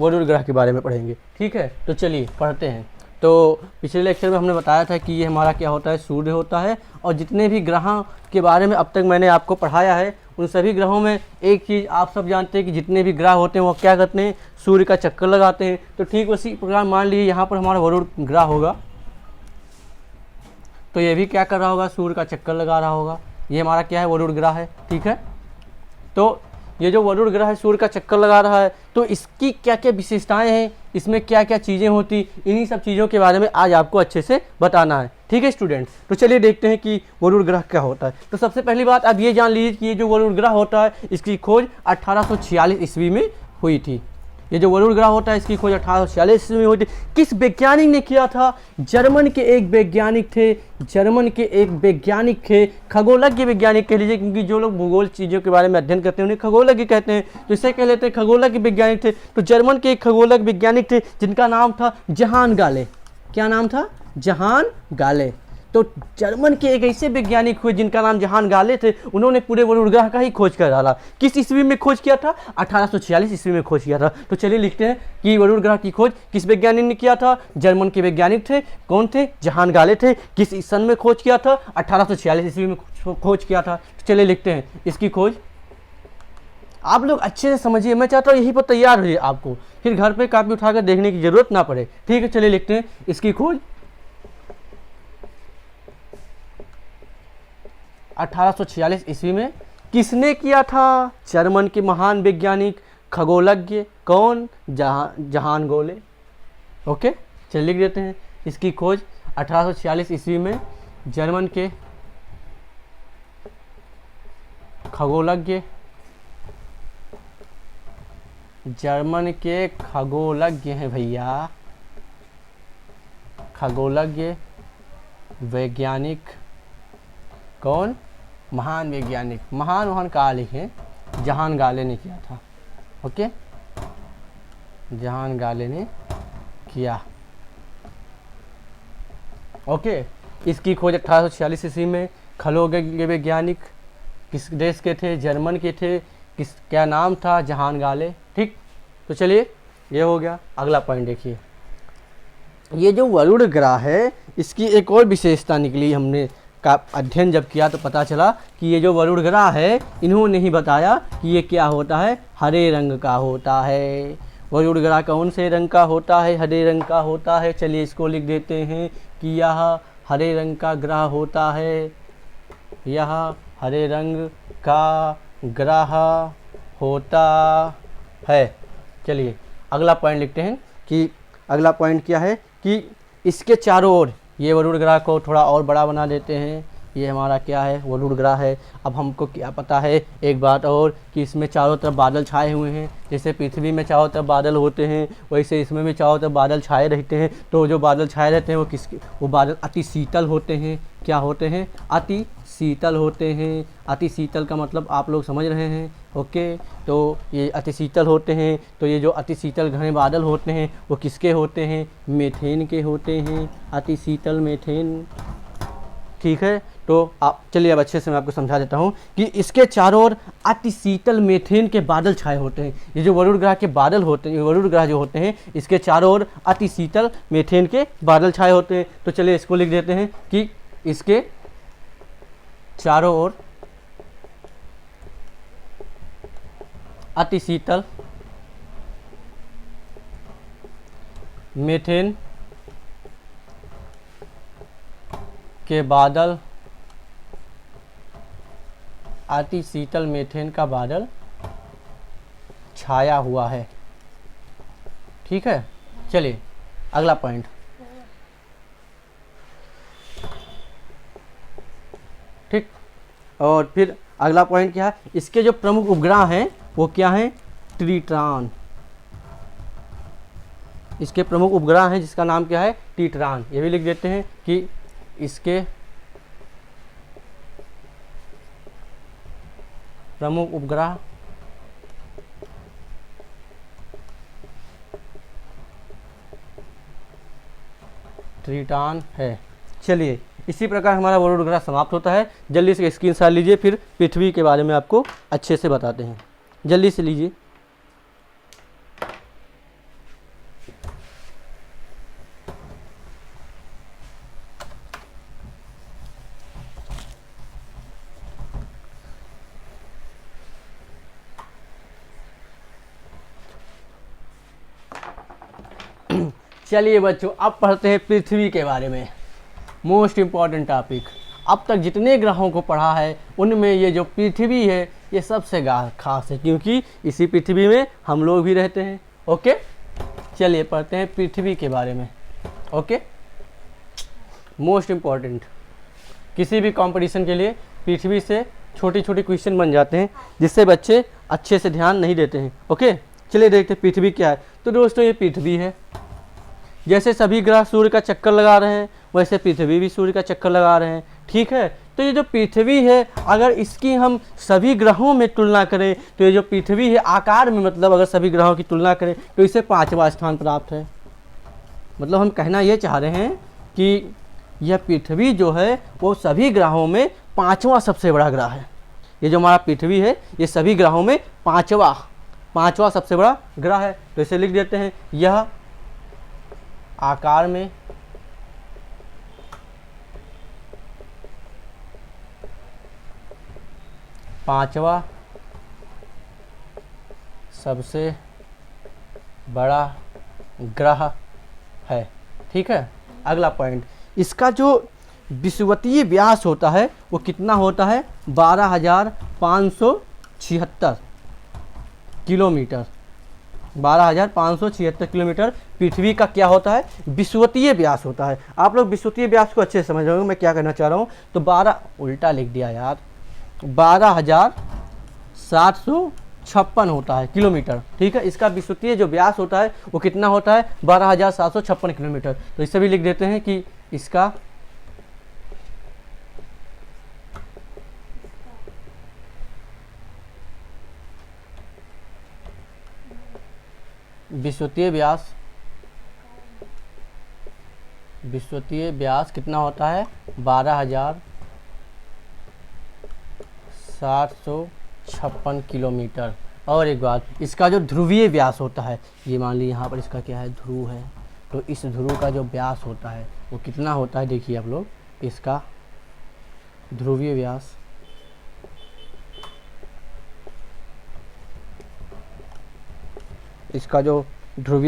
वरुण ग्रह के बारे में पढ़ेंगे। ठीक है, तो चलिए पढ़ते हैं। तो पिछले लेक्चर में हमने बताया था कि ये हमारा क्या होता है, सूर्य होता है। और जितने भी ग्रहों के बारे में अब तक मैंने आपको पढ़ाया है, उन सभी ग्रहों में एक चीज़ आप सब जानते हैं कि जितने भी ग्रह होते हैं वो क्या करते हैं, सूर्य का चक्कर लगाते हैं। तो ठीक उसी प्रकार मान लीजिए यहाँ पर हमारा वरुण ग्रह होगा, तो ये भी क्या कर रहा होगा, सूर्य का चक्कर लगा रहा होगा। ये हमारा क्या है, वरुण ग्रह है। ठीक है, तो ये जो वरुण ग्रह है सूर्य का चक्कर लगा रहा है, तो इसकी क्या क्या विशेषताएं हैं, इसमें क्या क्या चीज़ें होती, इन्हीं सब चीज़ों के बारे में आज आपको अच्छे से बताना है। ठीक है स्टूडेंट्स, तो चलिए देखते हैं कि वरुण ग्रह क्या होता है। तो सबसे पहली बात आप ये जान लीजिए कि ये जो वरुण ग्रह होता है इसकी खोज 1846 ईस्वी में हुई थी। ये जो वरुण ग्रह होता है इसकी खोज 1846 ईस्वी में हुई थी। किस वैज्ञानिक ने किया था? जर्मन के एक वैज्ञानिक थे, खगोलज्ञ वैज्ञानिक कह लीजिए, क्योंकि जो लोग भूगोल चीज़ों के बारे में अध्ययन करते हैं उन्हें खगोलज्ञ कहते हैं, तो इसे कह लेते हैं खगोलज्ञ वैज्ञानिक थे। तो जर्मन के एक खगोलज्ञ वैज्ञानिक थे जिनका नाम था जहान गाले। क्या नाम था? जहान गाले। तो जर्मन के एक ऐसे वैज्ञानिक हुए जिनका नाम जहान गाले थे, उन्होंने पूरे वरुण ग्रह का ही खोज कर डाला। किस ईस्वी में खोज किया था? 1846 ईस्वी में खोज किया था। तो चलिए लिखते हैं कि वरुण ग्रह की खोज किस वैज्ञानिक ने किया था? जर्मन के वैज्ञानिक थे। कौन थे? जहान गाले थे। किस सन में खोज किया था? 1846 ईस्वी में खोज किया था। तो चलिए लिखते हैं इसकी खोज। आप लोग अच्छे से समझिए, मैं चाहता हूँ यहीं पर तैयार रहिए, आपको फिर घर पे कापी उठाकर देखने की जरूरत ना पड़े। ठीक है, चलिए लिखते हैं इसकी खोज 1846 ईस्वी में किसने किया था? जर्मन के महान वैज्ञानिक खगोलज्ञ। कौन? जहान गोले। ओके, चलिए लिख देते हैं इसकी खोज 1846 ईस्वी में जर्मन के खगोलज्ञ हैं भैया, खगोलज्ञ वैज्ञानिक। कौन? महान वैज्ञानिक। महान कहा लिखे? जहान गाले ने किया था। ओके, जहान गाले ने किया। ओके, इसकी खोज 1846 ईस्वी में खगोलज्ञ वैज्ञानिक किस देश के थे? जर्मन के थे। क्या नाम था? जहान गाले। ठीक, तो चलिए ये हो गया। अगला पॉइंट देखिए, ये जो वरुण ग्रह है इसकी एक और विशेषता निकली। हमने का अध्ययन जब किया तो पता चला कि ये जो वरुण ग्रह है, इन्होंने ही बताया कि ये क्या होता है, हरे रंग का होता है। वरुण ग्रह कौन से रंग का होता है? हरे रंग का होता है। चलिए इसको लिख देते हैं कि यह हरे रंग का ग्रह होता है, यह हरे रंग का ग्रह होता है। चलिए अगला पॉइंट लिखते हैं कि अगला पॉइंट क्या है कि इसके चारों ओर, ये वरुण ग्रह को थोड़ा और बड़ा बना देते हैं। ये हमारा क्या है? वरुण ग्रह है। अब हमको क्या पता है एक बात और, कि इसमें चारों तरफ बादल छाए हुए हैं। जैसे पृथ्वी में चारों तरफ बादल होते हैं, वैसे इसमें भी चारों तरफ बादल छाए रहते हैं। तो जो बादल छाए रहते हैं वो बादल अति शीतल होते हैं। क्या होते हैं? अति शीतल होते हैं। अति शीतल का मतलब आप लोग समझ रहे हैं। ओके, तो ये अति शीतल होते हैं। तो ये जो अति शीतल घने बादल होते हैं वो किसके होते हैं? मीथेन के होते हैं। अति शीतल मीथेन। ठीक है, तो आप चलिए अब अच्छे से मैं आपको समझा देता हूँ कि इसके चारों ओर अति शीतल मीथेन के बादल छाए होते हैं। ये जो वरुण ग्रह के बादल होते हैं, वरुण ग्रह जो होते हैं, इसके चारों ओर अति शीतल मीथेन के बादल छाए होते हैं। तो चलिए इसको लिख देते हैं कि इसके चारों ओर अति शीतल मीथेन के बादल, अति शीतल मीथेन का बादल छाया हुआ है। ठीक है, चलिए अगला पॉइंट। ठीक, और फिर अगला पॉइंट क्या है? इसके जो प्रमुख उपग्रह हैं वो क्या हैं? ट्रिटॉन। इसके प्रमुख उपग्रह हैं जिसका नाम क्या है? ट्रिटॉन। ये भी लिख देते हैं कि इसके प्रमुख उपग्रह ट्रिटॉन है। चलिए इसी प्रकार हमारा वरुण ग्रह समाप्त होता है। जल्दी से स्क्रीनशॉट लीजिए, फिर पृथ्वी के बारे में आपको अच्छे से बताते हैं। जल्दी से लीजिए। चलिए बच्चों, अब पढ़ते हैं पृथ्वी के बारे में, मोस्ट इम्पॉर्टेंट टॉपिक। अब तक जितने ग्रहों को पढ़ा है उनमें ये जो पृथ्वी है ये सबसे खास है, क्योंकि इसी पृथ्वी में हम लोग भी रहते हैं। ओके, चलिए पढ़ते हैं पृथ्वी के बारे में। ओके, मोस्ट इम्पॉर्टेंट, किसी भी कंपटीशन के लिए पृथ्वी से छोटी छोटी क्वेश्चन बन जाते हैं जिससे बच्चे अच्छे से ध्यान नहीं देते हैं। ओके, चलिए देखते हैं पृथ्वी क्या है। तो दोस्तों, ये पृथ्वी है। जैसे सभी ग्रह सूर्य का चक्कर लगा रहे हैं वैसे पृथ्वी भी सूर्य का चक्कर लगा रहे हैं। ठीक है, तो ये जो पृथ्वी है, अगर इसकी हम सभी ग्रहों में तुलना करें तो ये जो पृथ्वी है आकार में, मतलब अगर सभी ग्रहों की तुलना करें तो इसे 5वां स्थान प्राप्त है। मतलब हम कहना ये चाह रहे हैं कि यह पृथ्वी जो है वो सभी ग्रहों में 5वां सबसे बड़ा ग्रह है। ये जो हमारा पृथ्वी है ये सभी ग्रहों में 5वां सबसे बड़ा ग्रह है। तो इसे लिख देते हैं, यह आकार में पांचवा सबसे बड़ा ग्रह है। ठीक है, अगला पॉइंट, इसका जो विषुवतीय व्यास होता है वो कितना होता है? 12,576 किलोमीटर। 12,576 किलोमीटर पृथ्वी का क्या होता है? विषुवतीय व्यास होता है। आप लोग विषुवतीय व्यास को अच्छे से समझ रहे होंगे मैं क्या कहना चाह रहा हूँ। तो 12, उल्टा लिख दिया यार, 12,756 होता है किलोमीटर। ठीक है, इसका विषुवतीय जो व्यास होता है वो कितना होता है? 12,756 किलोमीटर। तो इससे भी लिख देते हैं कि इसका विषुवतीय व्यास कितना होता है? 12,756 किलोमीटर। और एक बात, इसका जो ध्रुवीय व्यास होता है, ये मान लीजिए यहाँ पर इसका क्या है? ध्रुव है। तो इस ध्रुव का जो व्यास होता है वो कितना होता है? देखिए आप लोग, इसका ध्रुवीय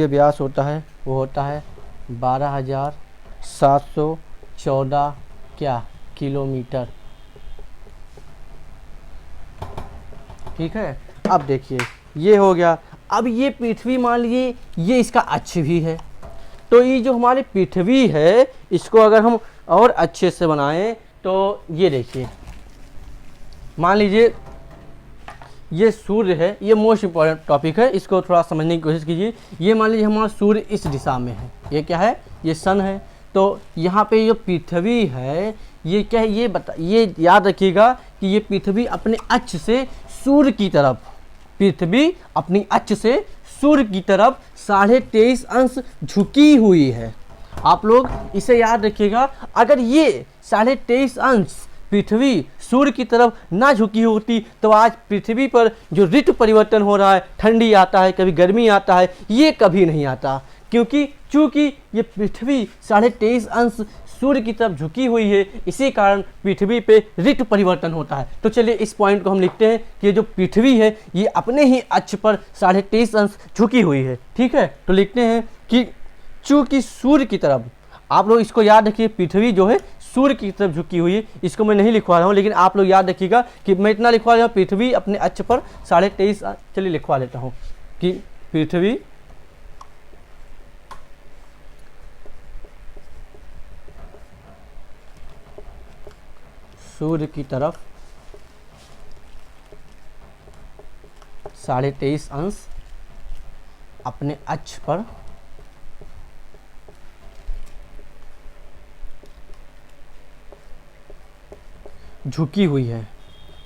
व्यास होता है वो होता है 12,714 क्या किलोमीटर। ठीक है, अब देखिए ये हो गया। अब ये पृथ्वी मान लीजिए ये इसका अक्ष भी है। तो ये जो हमारी पृथ्वी है इसको अगर हम और अच्छे से बनाएं तो ये देखिए, मान लीजिए ये सूर्य है। ये मोस्ट इम्पॉर्टेंट टॉपिक है, इसको थोड़ा समझने की कोशिश कीजिए। ये मान लीजिए हमारा सूर्य इस दिशा में है, ये क्या है? ये सन है। तो यहाँ पे जो पृथ्वी है ये क्या है? ये याद रखिएगा कि ये पृथ्वी अपने अक्ष से सूर्य की तरफ, पृथ्वी अपनी अक्ष से सूर्य की तरफ 23.5 अंश झुकी हुई है। आप लोग इसे याद रखिएगा। अगर ये 23.5 अंश पृथ्वी सूर्य की तरफ ना झुकी होती तो आज पृथ्वी पर जो ऋतु परिवर्तन हो रहा है, ठंडी आता है, कभी गर्मी आता है, ये कभी नहीं आता। क्योंकि चूंकि ये पृथ्वी 23.5 अंश सूर्य की तरफ झुकी हुई है, इसी कारण पृथ्वी पे ऋतु परिवर्तन होता है। तो चलिए इस पॉइंट को हम लिखते हैं कि ये जो पृथ्वी है ये अपने ही अक्ष पर 23.5 अंश झुकी हुई है। ठीक है, तो लिखते हैं कि चूंकि सूर्य की तरफ, आप लोग इसको याद रखिए, पृथ्वी जो है सूर्य की तरफ झुकी हुई है। इसको मैं नहीं लिखवा रहा हूँ, लेकिन आप लोग याद रखिएगा कि मैं इतना लिखवा रहा हूँ, पृथ्वी अपने अक्ष पर 23.5, चलिए लिखवा लेता हूँ कि पृथ्वी सूर्य की तरफ 23.5 अंश अपने अक्ष पर झुकी हुई है।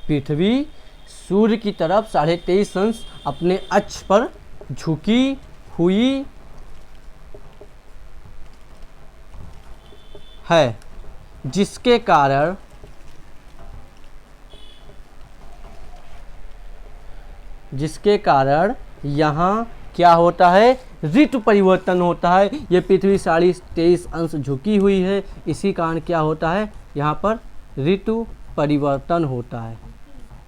पृथ्वी सूर्य की तरफ 23.5 अंश अपने अक्ष पर झुकी हुई है, जिसके कारण यहाँ क्या होता है? ऋतु परिवर्तन होता है। ये पृथ्वी 23.5 अंश झुकी हुई है, इसी कारण क्या होता है? यहाँ पर ऋतु परिवर्तन होता है।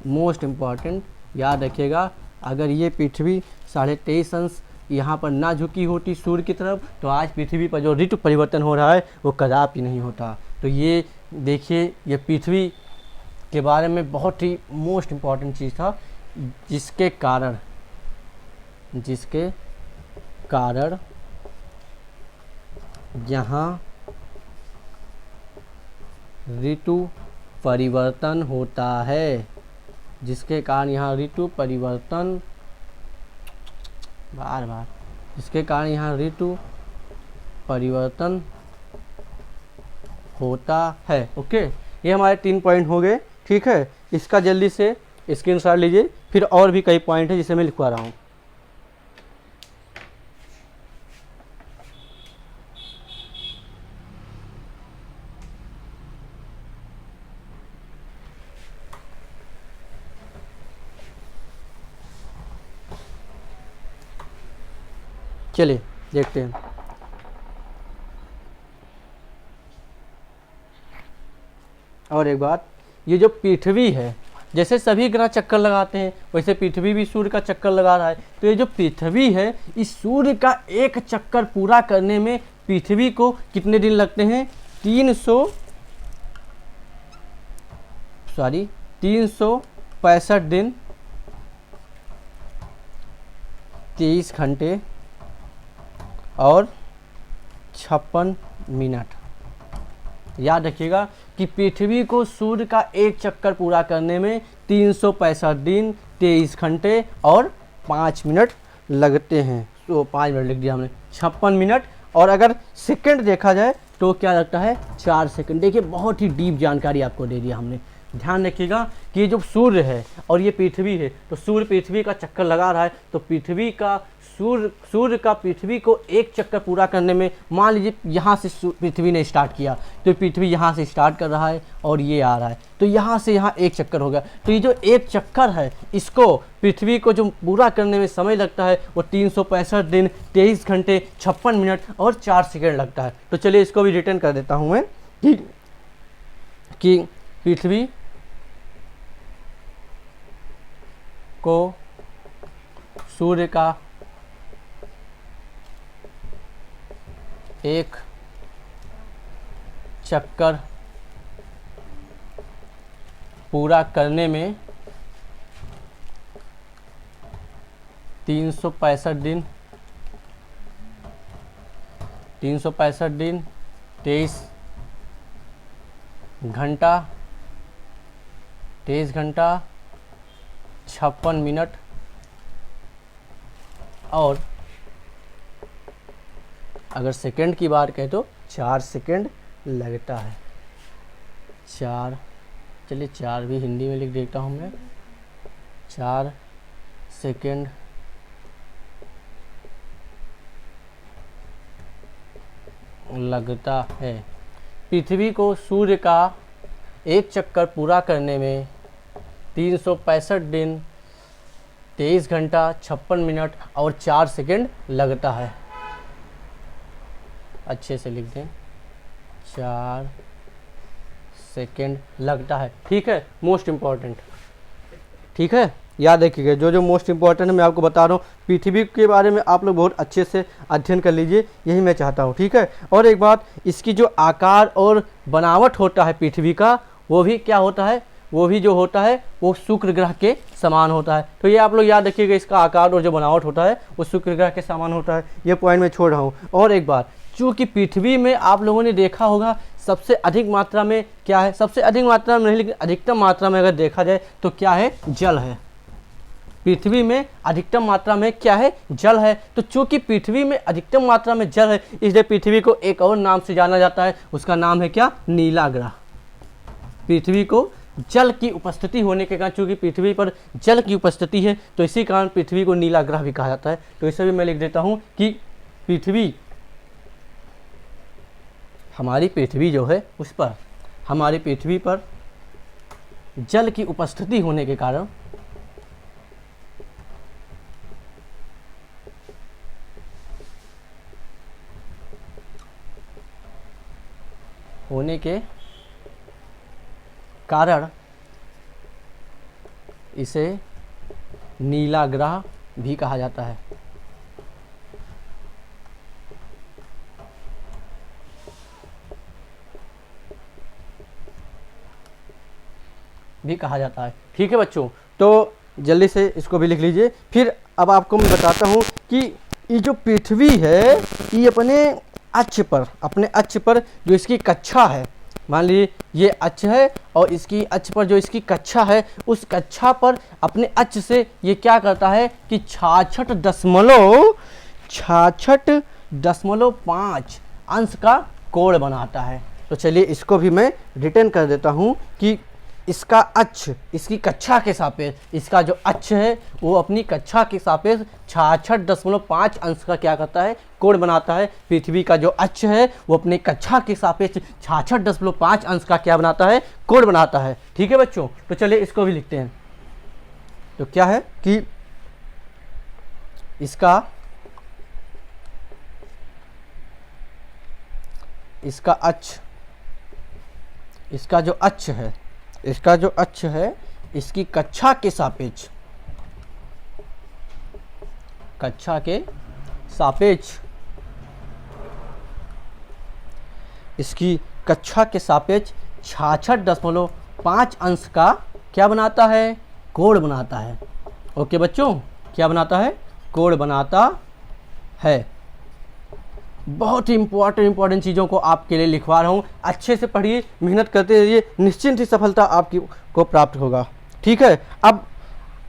मोस्ट इम्पॉर्टेंट याद रखिएगा, अगर ये पृथ्वी 23.5 अंश यहाँ पर ना झुकी होती सूर्य की तरफ, तो आज पृथ्वी पर जो ऋतु परिवर्तन हो रहा है वो कदापि नहीं होता। तो ये देखिए, ये पृथ्वी के बारे में बहुत ही मोस्ट इम्पॉर्टेंट चीज़ था, जिसके कारण यहाँ ऋतु परिवर्तन होता है, जिसके कारण यहाँ ऋतु परिवर्तन जिसके कारण यहाँ ऋतु परिवर्तन होता है। ओके, ये हमारे 3 पॉइंट हो गए। ठीक है, इसका जल्दी से स्क्रीनशॉट लीजिए, फिर और भी कई पॉइंट है जिसे मैं लिखवा रहा हूँ। चलिए देखते हैं। और एक बात, ये जो पृथ्वी है, जैसे सभी ग्रह चक्कर लगाते हैं वैसे पृथ्वी भी सूर्य का चक्कर लगा रहा है। तो ये जो पृथ्वी है, इस सूर्य का एक चक्कर पूरा करने में पृथ्वी को कितने दिन लगते हैं? 365 दिन, 23 घंटे और 56 मिनट। याद रखिएगा कि पृथ्वी को सूर्य का एक चक्कर पूरा करने में 365 दिन, 23 घंटे और 5 मिनट लगते हैं। तो 5 मिनट लिख दिया हमने, 56 मिनट। और अगर सेकंड देखा जाए तो क्या लगता है? 4 सेकंड। देखिए, बहुत ही डीप जानकारी आपको दे दिया हमने। ध्यान रखिएगा कि ये जो सूर्य है और ये पृथ्वी है, तो सूर्य पृथ्वी का चक्कर लगा रहा है, तो सूर्य का पृथ्वी को एक चक्कर पूरा करने में, मान लीजिए यहाँ से पृथ्वी ने स्टार्ट किया, तो पृथ्वी यहाँ से स्टार्ट कर रहा है और ये आ रहा है, तो यहाँ से यहाँ एक चक्कर हो गया। तो ये जो एक चक्कर है, इसको पृथ्वी को जो पूरा करने में समय लगता है वो 365 दिन, 23 घंटे, 56 मिनट और 4 सेकंड लगता है। तो चलिए इसको भी रिटर्न कर देता हूँ मैं कि पृथ्वी को सूर्य का एक चक्कर पूरा करने में 365 दिन, 23 घंटा, 56 मिनट और अगर सेकंड की बात करें तो 4 सेकंड लगता है। 4, चलिए 4 भी हिंदी में लिख देता हूँ मैं। 4 सेकंड लगता है। पृथ्वी को सूर्य का एक चक्कर पूरा करने में 365 दिन, 23 घंटा, 56 मिनट और 4 सेकंड लगता है। अच्छे से लिख दें, 4 सेकंड लगता है। ठीक है, मोस्ट इम्पॉर्टेंट। ठीक है, याद रखिएगा, जो मोस्ट इम्पॉर्टेंट है मैं आपको बता रहा हूँ। पृथ्वी के बारे में आप लोग बहुत अच्छे से अध्ययन कर लीजिए, यही मैं चाहता हूँ। ठीक है, और एक बात, इसकी जो आकार और बनावट होता है पृथ्वी का, वो भी क्या होता है? वो भी जो होता है वो शुक्र ग्रह के समान होता है। तो ये आप लोग याद रखिएगा, इसका आकार और जो बनावट होता है वो शुक्र ग्रह के समान होता है। ये पॉइंट मैं छोड़ रहा हूँ। और एक बात, चूँकि पृथ्वी में आप लोगों ने देखा होगा सबसे अधिक मात्रा में क्या है? सबसे अधिक मात्रा में नहीं, लेकिन अधिकतम मात्रा में अगर देखा जाए तो क्या है? जल है। पृथ्वी में अधिकतम मात्रा में क्या है? जल है। तो चूंकि पृथ्वी में अधिकतम मात्रा में जल है, इसलिए पृथ्वी को एक और नाम से जाना जाता है। उसका नाम है क्या? नीला ग्रह। पृथ्वी को जल की उपस्थिति होने के कारण, चूंकि पृथ्वी पर जल की उपस्थिति है, तो इसी कारण पृथ्वी को नीला ग्रह भी कहा जाता है। तो इसे भी मैं लिख देता हूं कि पृथ्वी, हमारी पृथ्वी जो है उस पर, हमारी पृथ्वी पर जल की उपस्थिति होने के कारण इसे नीला ग्रह भी कहा जाता है। भी कहा जाता है। ठीक है बच्चों, तो जल्दी से इसको भी लिख लीजिए। फिर अब आपको मैं बताता हूँ कि ये जो पृथ्वी है ये अपने अक्ष पर जो इसकी कक्षा है, मान लीजिए ये अक्ष है और इसकी अक्ष पर जो इसकी कक्षा है, उस कक्षा पर अपने अक्ष से ये क्या करता है कि 66.5 अंश का कोण बनाता है। तो चलिए इसको भी मैं रिटर्न कर देता हूँ कि इसका अक्ष इसकी कक्षा के सापेक्ष, इसका जो अक्ष है वो अपनी कक्षा के सापेक्ष 66.5 अंश का क्या करता है, कोण बनाता है। पृथ्वी का जो अक्ष है वो अपने कक्षा के सापेक्ष 66.5 अंश का क्या बनाता है, कोण बनाता है। ठीक है बच्चों, तो चलिए इसको भी लिखते हैं। तो क्या है कि इसका जो अक्ष है इसकी कक्षा के सापेक्ष इसकी कक्षा के सापेक्ष 66.5 अंश का क्या बनाता है, कोण बनाता है। ओके बच्चों, क्या बनाता है, कोण बनाता है। बहुत ही इंपॉर्टेंट चीज़ों को आपके लिए लिखवा रहा हूँ, अच्छे से पढ़िए, मेहनत करते रहिए, निश्चिंत ही सफलता आपकी को प्राप्त होगा। ठीक है, अब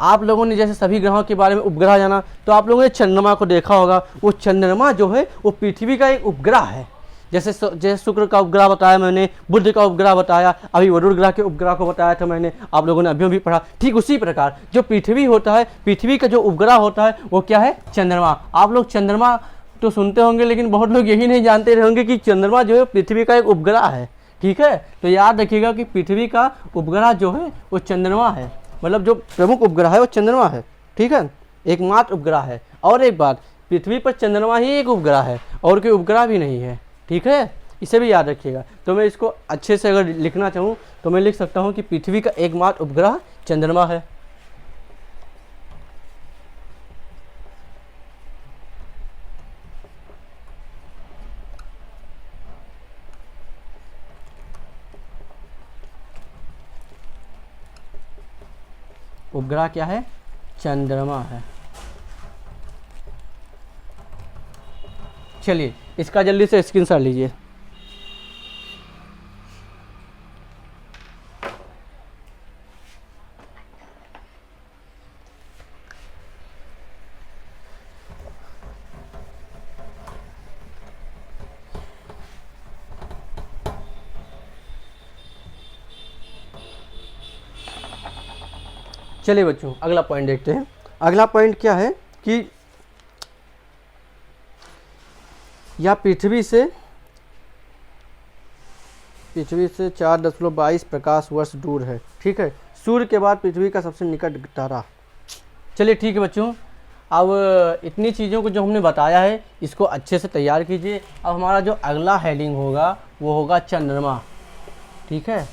आप लोगों ने जैसे सभी ग्रहों के बारे में उपग्रह जाना, तो आप लोगों ने चंद्रमा को देखा होगा। वो चंद्रमा जो है वो पृथ्वी का एक उपग्रह है। जैसे शुक्र का उपग्रह बताया मैंने, बुध का उपग्रह बताया, अभी वरुण ग्रह के उपग्रह को बताया था मैंने, आप लोगों ने अभी भी पढ़ा। ठीक उसी प्रकार जो पृथ्वी होता है, पृथ्वी का जो उपग्रह होता है वो क्या है, चंद्रमा। आप लोग चंद्रमा तो सुनते होंगे, लेकिन बहुत लोग यही नहीं जानते होंगे कि चंद्रमा जो है पृथ्वी का एक उपग्रह है। ठीक है, तो याद रखिएगा कि पृथ्वी का उपग्रह जो है वो चंद्रमा है, मतलब जो प्रमुख उपग्रह है वो चंद्रमा है। ठीक है, एकमात्र उपग्रह है। और एक बात, पृथ्वी पर चंद्रमा ही एक उपग्रह है और कोई उपग्रह भी नहीं है। ठीक है, इसे भी याद रखिएगा। तो मैं इसको अच्छे से अगर लिखना चाहूँ तो मैं लिख सकता हूँ कि पृथ्वी का एकमात्र उपग्रह चंद्रमा है। उपग्रह क्या है, चंद्रमा है। चलिए इसका जल्दी से स्क्रीनशॉट लीजिए। चलिए बच्चों अगला पॉइंट देखते हैं। अगला पॉइंट क्या है कि यह पृथ्वी से 4.22 प्रकाश वर्ष दूर है। ठीक है, सूर्य के बाद पृथ्वी का सबसे निकट तारा। चलिए ठीक है बच्चों, अब इतनी चीज़ों को जो हमने बताया है इसको अच्छे से तैयार कीजिए। अब हमारा जो अगला हेडिंग होगा वो होगा चंद्रमा। ठीक है,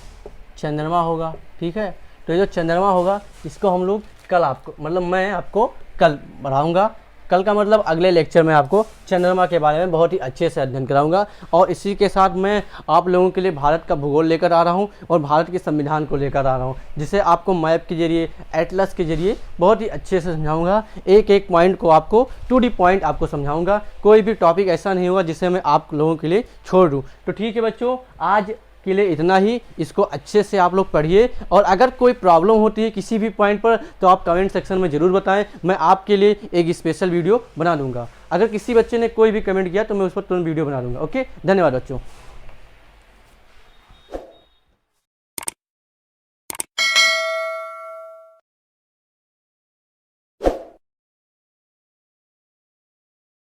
चंद्रमा होगा। ठीक है, तो ये जो चंद्रमा होगा इसको हम लोग कल आपको, मतलब मैं आपको कल पढ़ाऊँगा। कल का मतलब अगले लेक्चर में आपको चंद्रमा के बारे में बहुत ही अच्छे से अध्ययन कराऊंगा। और इसी के साथ मैं आप लोगों के लिए भारत का भूगोल लेकर आ रहा हूं और भारत के संविधान को लेकर आ रहा हूं, जिसे आपको मैप के जरिए, एटलस के जरिए बहुत ही अच्छे से समझाऊंगा। एक एक पॉइंट को आपको टू दी पॉइंट आपको समझाऊंगा। कोई भी टॉपिक ऐसा नहीं होगा जिसे मैं आप लोगों के लिए छोड़ दूँ। तो ठीक है बच्चों, आज के लिए इतना ही। इसको अच्छे से आप लोग पढ़िए और अगर कोई प्रॉब्लम होती है किसी भी पॉइंट पर तो आप कमेंट सेक्शन में ज़रूर बताएं, मैं आपके लिए एक स्पेशल वीडियो बना दूंगा। अगर किसी बच्चे ने कोई भी कमेंट किया तो मैं उस पर तुरंत वीडियो बना दूंगा। ओके, धन्यवाद बच्चों।